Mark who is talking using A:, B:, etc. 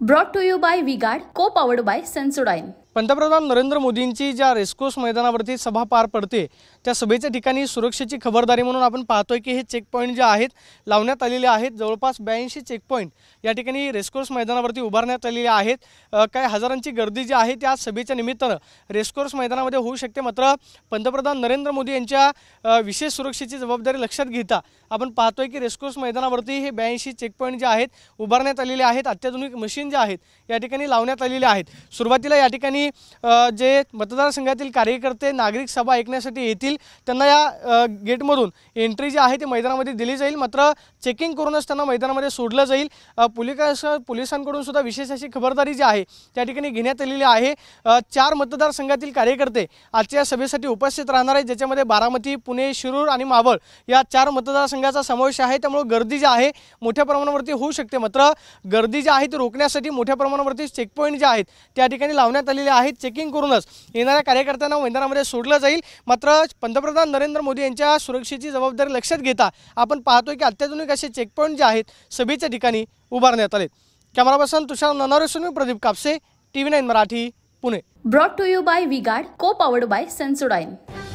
A: Brought to you by V-Guard, co-powered by Sensodyne.
B: पंतप्रधान नरेंद्र मोदींची ज्या रेसकोर्स मैदानावरती सभा पार पडते त्या सभेच्या ठिकाणी सुरक्षेची खबरदारी म्हणून आपण पाहतोय की हे चेक पॉइंट जे आहेत लावण्यात आलेले आहेत। जवळपास 82 चेक पॉइंट या ठिकाणी रेसकोर्स मैदानावरती उभारण्यात आलेले आहेत। काही हजारांची गर्दी जी आहे त्या सभेच्या निमित्ताने रेसकोर्स मैदानामध्ये होऊ शकते। मात्र पंतप्रधान नरेंद्र मोदी यांच्या विशेष सुरक्षेची जबाबदारी लक्षात घेता आपण पाहतोय की रेसकोर्स मैदानावरती हे 82 चेक पॉइंट जे आहेत उभारण्यात आलेले आहेत। अत्याधुनिक मशीन जे आहेत या ठिकाणी लावण्यात आलेले आहेत। सुरुवातीला या ठिकाणी जे मतदारसंघातील कार्यकर्ते नागरिक सभा ऐकण्यासाठी येतील त्यांना या गेटमधून एंट्री जी आहे ती मैदानामध्ये दिली जाईल। मात्र चेकिंग करूनच त्यांना मैदानामध्ये सोडलं जाईल। पोलिसांकडून सुद्धा विशेष अशी खबरदारी जी आहे त्या ठिकाणी घेण्यात आलेली आहे। 4 मतदारसंघातील कार्यकर्ते आजच्या सभेसाठी उपस्थित राहणार आहेत, ज्याच्यामध्ये बारामती, पुणे, शिरूर आणि मावळ या 4 मतदारसंघाचा समावेश आहे। त्यामुळे गर्दी जी आहे मोठ्या प्रमाणावरती होऊ शकते। मात्र गर्दी जी आहे ती रोखण्यासाठी मोठ्या प्रमाणावरती चेक पॉइंट जे आहेत त्या ठिकाणी लावण्यात आलेले आहेत। चेकिंग करूनच येणाऱ्या कार्यकर्त्यांना मैदानामध्ये सोडलं जाईल। मात्र पंतप्रधान नरेंद्र मोदी यांच्या सुरक्षेची जबाबदारी लक्षात घेता आपण पाहतोय की अत्याधुनिक असे चेक पॉइंट जे आहेत सभेच्या ठिकाणी उभारण्यात आलेत। कॅमेरा पर्सन तुषार ननावरेसह Pradeep Kapse, TV9 Marathi, Pune.
A: Brought to you by V-Guard, co-powered by Sensodyne.